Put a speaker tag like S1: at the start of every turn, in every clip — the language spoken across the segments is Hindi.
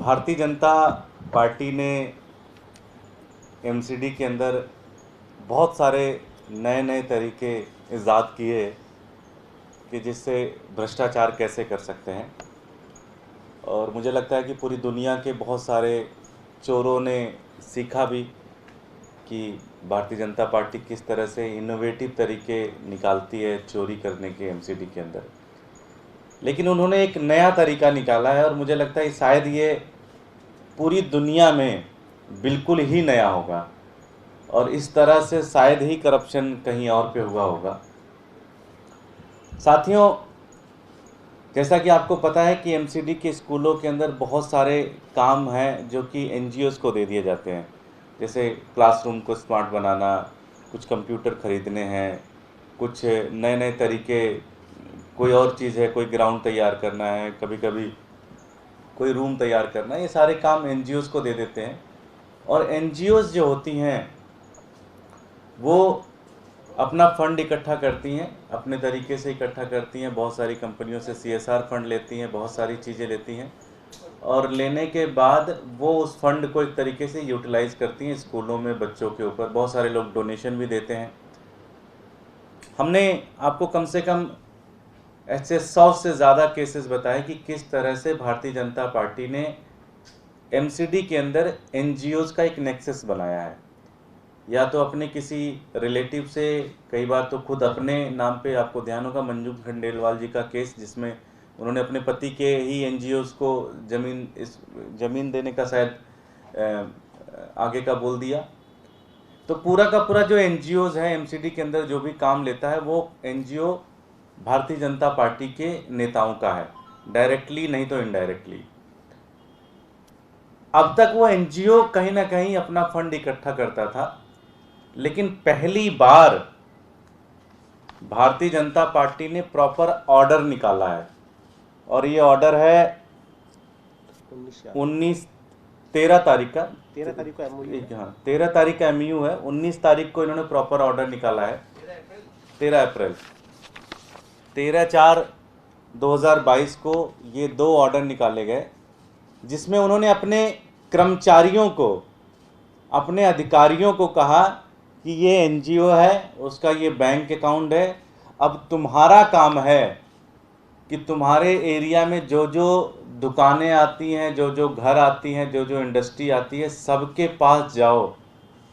S1: भारतीय जनता पार्टी ने एमसीडी के अंदर बहुत सारे नए नए तरीके इजाद किए कि जिससे भ्रष्टाचार कैसे कर सकते हैं। और मुझे लगता है कि पूरी दुनिया के बहुत सारे चोरों ने सीखा भी कि भारतीय जनता पार्टी किस तरह से इनोवेटिव तरीके निकालती है चोरी करने के एमसीडी के अंदर। लेकिन उन्होंने एक नया तरीका निकाला है और मुझे लगता है शायद ये पूरी दुनिया में बिल्कुल ही नया होगा और इस तरह से शायद ही करप्शन कहीं और पे हुआ होगा। साथियों, जैसा कि आपको पता है कि एमसीडी के स्कूलों के अंदर बहुत सारे काम हैं जो कि एनजीओज़ को दे दिए जाते हैं, जैसे क्लासरूम को स्मार्ट बनाना, कुछ कंप्यूटर खरीदने हैं, कुछ नए नए तरीके, कोई और चीज़ है, कोई ग्राउंड तैयार करना है, कभी कभी कोई रूम तैयार करना है, ये सारे काम एनजीओज़ को दे देते हैं। और एनजीओज़ जो होती हैं वो अपना फंड इकट्ठा करती हैं, अपने तरीके से इकट्ठा करती हैं, बहुत सारी कंपनियों से सीएसआर फंड लेती हैं, बहुत सारी चीज़ें लेती हैं और लेने के बाद वो उस फंड को एक तरीके से यूटिलाइज़ करती हैं स्कूलों में बच्चों के ऊपर। बहुत सारे लोग डोनेशन भी देते हैं। हमने आपको कम से कम ऐसे 100 से ज़्यादा केसेस बताए कि किस तरह से भारतीय जनता पार्टी ने एमसीडी के अंदर एनजीओज़ का एक नेक्सस बनाया है, या तो अपने किसी रिलेटिव से, कई बार तो खुद अपने नाम पे। आपको ध्यान होगा मंजू खंडेलवाल जी का केस, जिसमें उन्होंने अपने पति के ही एनजीओज़ को ज़मीन देने का शायद आगे का बोल दिया। तो पूरा का पूरा जो एनजीओज़ है एमसीडी के अंदर जो भी काम लेता है वो एनजीओ भारतीय जनता पार्टी के नेताओं का है, डायरेक्टली नहीं तो इनडायरेक्टली। अब तक वो एनजीओ कहीं ना कहीं अपना फंड इकट्ठा करता था, लेकिन पहली बार भारतीय जनता पार्टी ने प्रॉपर ऑर्डर निकाला है और ये ऑर्डर है 13 तारीख का। 13 तारीख का MOU, हाँ 13 तारीख का MOU है। 19 तारीख को इन्होंने प्रॉपर ऑर्डर निकाला है, 13 अप्रैल, 13/4/2022 को ये 2 ऑर्डर निकाले गए, जिसमें उन्होंने अपने कर्मचारियों को, अपने अधिकारियों को कहा कि ये एनजीओ है, उसका ये बैंक अकाउंट है, अब तुम्हारा काम है कि तुम्हारे एरिया में जो जो दुकानें आती हैं, जो जो घर आती हैं, जो जो इंडस्ट्री आती है, सबके पास जाओ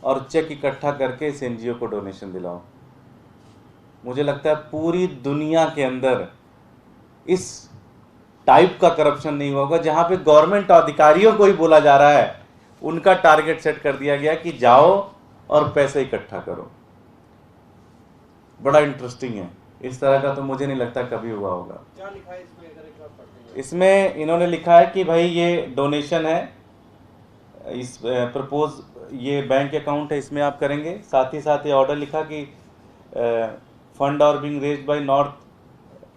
S1: और चेक इकट्ठा करके इस एनजीओ को डोनेशन दिलाओ। मुझे लगता है पूरी दुनिया के अंदर इस टाइप का करप्शन नहीं होगा जहां पे गवर्नमेंट अधिकारियों को ही बोला जा रहा है, उनका टारगेट सेट कर दिया गया कि जाओ और पैसे इकट्ठा करो। बड़ा इंटरेस्टिंग है, इस तरह का तो मुझे नहीं लगता कभी हुआ होगा। क्या लिखा है इसमें, अगर एक बार पढ़ते हैं। इसमें इन्होंने लिखा है कि भाई ये डोनेशन है, इस प्रपोज ये बैंक अकाउंट है, इसमें आप करेंगे। साथ ही साथ ये ऑर्डर लिखा कि fund are being raised by north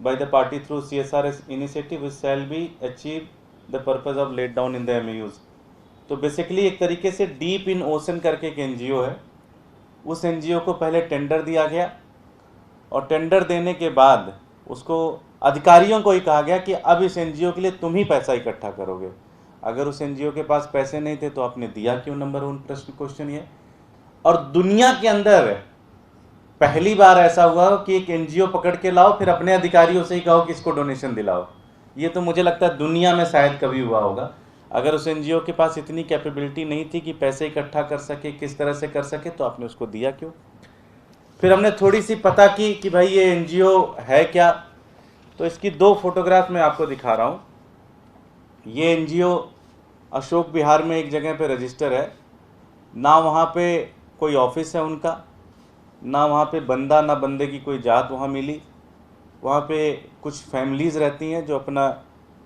S1: by the party through CSR initiative which shall be achieve the purpose of laid down in the MOUs। तो बेसिकली एक तरीके से डीप इन ओशन करके एक एनजीओ है, उस एनजीओ को पहले टेंडर दिया गया और टेंडर देने के बाद उसको अधिकारियों को ही कहा गया कि अब इस एनजीओ के लिए तुम ही पैसा इकट्ठा करोगे। अगर उस एनजीओ के पास पैसे नहीं थे तो आपने दिया क्यों, नंबर 1 प्रश्न क्वेश्चन ये। और दुनिया के अंदर पहली बार ऐसा हुआ कि एक एनजीओ पकड़ के लाओ, फिर अपने अधिकारियों से ही कहो कि इसको डोनेशन दिलाओ। ये तो मुझे लगता है दुनिया में शायद कभी हुआ होगा। अगर उस एनजीओ के पास इतनी कैपेबिलिटी नहीं थी कि पैसे इकट्ठा कर सके, किस तरह से कर सके, तो आपने उसको दिया क्यों। फिर हमने थोड़ी सी पता की कि भाई ये एनजीओ है क्या, तो इसकी 2 फोटोग्राफ मैं आपको दिखा रहा हूँ। ये एनजीओ अशोक विहार में एक जगह पे रजिस्टर है, ना वहाँ पे कोई ऑफिस है उनका, ना वहाँ पे बंदा ना बंदे की कोई जात वहाँ मिली। वहाँ पे कुछ फैमिलीज़ रहती हैं जो अपना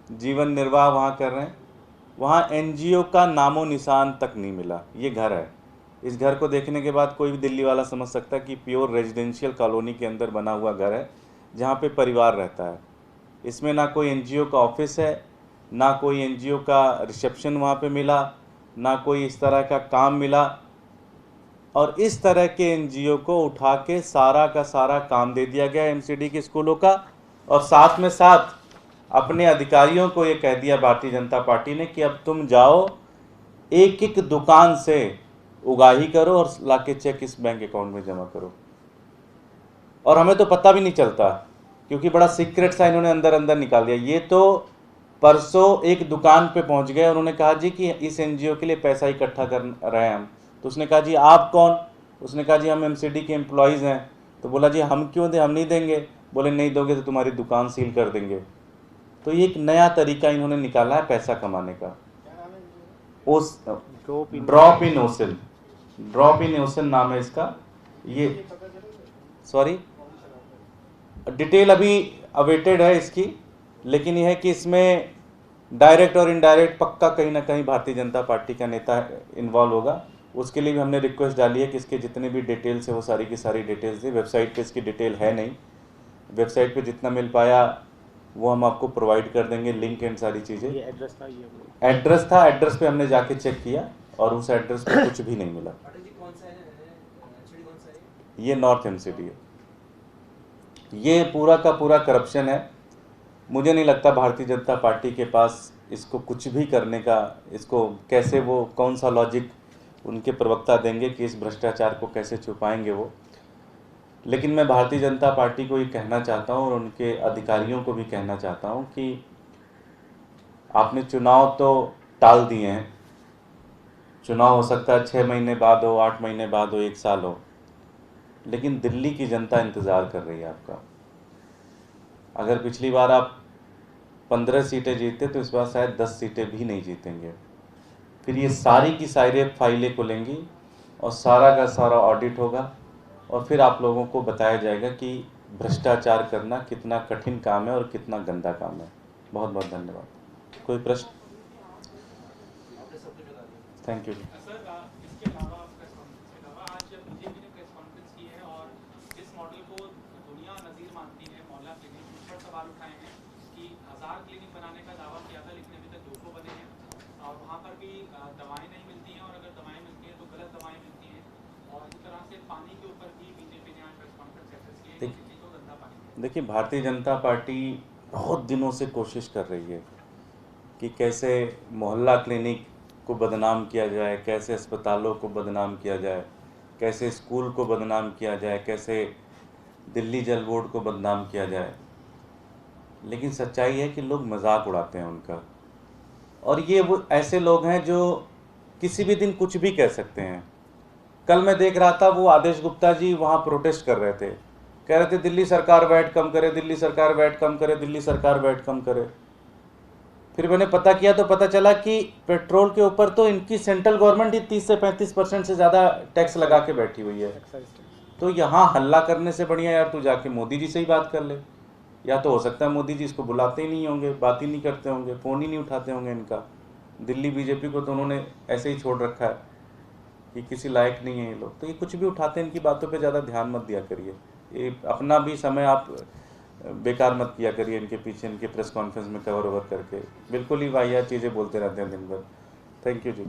S1: जीवन निर्वाह वहाँ कर रहे हैं। वहाँ एनजीओ का नामो निशान तक नहीं मिला। ये घर है, इस घर को देखने के बाद कोई भी दिल्ली वाला समझ सकता है कि प्योर रेजिडेंशियल कॉलोनी के अंदर बना हुआ घर है जहाँ पे परिवार रहता है। इसमें ना कोई एनजीओ का ऑफिस है, ना कोई एनजीओ का रिसेप्शन वहाँ पे मिला, ना कोई इस तरह का काम मिला। और इस तरह के एनजीओ को उठा के सारा का सारा काम दे दिया गया एमसीडी के स्कूलों का। और साथ में साथ अपने अधिकारियों को ये कह दिया भारतीय जनता पार्टी ने कि अब तुम जाओ एक एक दुकान से उगाही करो और लाके चेक इस बैंक अकाउंट में जमा करो। और हमें तो पता भी नहीं चलता, क्योंकि बड़ा सीक्रेट सा इन्होंने अंदर अंदर निकाल दिया। ये तो परसों एक दुकान पे पहुंच गए, उन्होंने कहा जी कि इस एनजीओ के लिए पैसा इकट्ठा कर रहे हैं हम। तो उसने कहा जी आप कौन? उसने कहा जी हम एमसीडी के एम्प्लॉयज़ हैं। तो बोला जी हम क्यों दें, हम नहीं देंगे। बोले नहीं दोगे तो तुम्हारी दुकान सील कर देंगे। तो ये एक नया तरीका इन्होंने निकाला है पैसा कमाने का। उस drop in ocean, drop in ocean नाम है इसका। ये सॉरी डिटेल अभी अवेटेड है इसकी, लेकिन यह है कि इसमें डायरेक्ट और इनडायरेक्ट पक्का कहीं ना कहीं भारतीय जनता पार्टी का नेता इन्वॉल्व होगा। उसके लिए भी हमने रिक्वेस्ट डाली है कि इसके जितने भी डिटेल्स है वो सारी की सारी डिटेल्स दी। वेबसाइट पे इसकी डिटेल है नहीं, वेबसाइट पे जितना मिल पाया वो हम आपको प्रोवाइड कर देंगे, लिंक एंड सारी चीज़ें।
S2: ये एड्रेस
S1: था, एड्रेस पे हमने जाके चेक किया और उस एड्रेस पे कुछ भी नहीं मिला। ये नॉर्थ एमसीडी है। ये पूरा का पूरा करप्शन है। मुझे नहीं लगता भारतीय जनता पार्टी के पास इसको कुछ भी करने का, इसको कैसे वो कौन सा लॉजिक उनके प्रवक्ता देंगे कि इस भ्रष्टाचार को कैसे छुपाएंगे वो। लेकिन मैं भारतीय जनता पार्टी को ये कहना चाहता हूँ और उनके अधिकारियों को भी कहना चाहता हूँ कि आपने चुनाव तो टाल दिए हैं। चुनाव हो सकता है 6 महीने बाद हो, 8 महीने बाद हो, 1 साल हो, लेकिन दिल्ली की जनता इंतज़ार कर रही है आपका। अगर पिछली बार आप 15 सीटें जीते तो इस बार शायद 10 सीटें भी नहीं जीतेंगे। फिर ये सारी की सारी फाइलें खुलेंगी और सारा का सारा ऑडिट होगा और फिर आप लोगों को बताया जाएगा कि भ्रष्टाचार करना कितना कठिन काम है और कितना गंदा काम है। बहुत बहुत धन्यवाद। कोई प्रश्न? Thank you.
S3: दवाएं नहीं मिलती हैं और अगर दवाएं मिलती हैं तो गलत दवाएं मिलती हैं और इस तरह से पानी के ऊपर भी बीजेपी ने आज प्रेस कॉन्फ्रेंस एड्रेस की।
S1: देखिए भारतीय जनता पार्टी बहुत दिनों से कोशिश कर रही है कि कैसे मोहल्ला क्लिनिक को बदनाम किया जाए, कैसे अस्पतालों को बदनाम किया जाए, कैसे स्कूल को बदनाम किया जाए, कैसे दिल्ली जल बोर्ड को बदनाम किया जाए। लेकिन सच्चाई है कि लोग मजाक उड़ाते हैं उनका, और ये वो ऐसे लोग हैं जो किसी भी दिन कुछ भी कह सकते हैं। कल मैं देख रहा था वो आदेश गुप्ता जी वहाँ प्रोटेस्ट कर रहे थे, कह रहे थे दिल्ली सरकार वैट कम करे, दिल्ली सरकार वैट कम करे, दिल्ली सरकार वैट कम करे। फिर मैंने पता किया तो पता चला कि पेट्रोल के ऊपर तो इनकी सेंट्रल गवर्नमेंट ही 30 से 35% से ज़्यादा टैक्स लगा के बैठी हुई है। तो यहाँ हल्ला करने से बढ़िया यार तू जाके मोदी जी से ही बात कर ले। या तो हो सकता है मोदी जी इसको बुलाते ही नहीं होंगे, बात ही नहीं करते होंगे, फ़ोन ही नहीं उठाते होंगे इनका। दिल्ली बीजेपी को तो उन्होंने ऐसे ही छोड़ रखा है कि किसी लायक नहीं है ये लोग। तो ये कुछ भी उठाते हैं, इनकी बातों पे ज़्यादा ध्यान मत दिया करिए। ये अपना भी समय आप बेकार मत किया करिए इनके पीछे, इनके प्रेस कॉन्फ्रेंस में कवर ओवर करके। बिल्कुल ही वाहियात चीज़ें बोलते रहते हैं दिन भर। Thank you ji.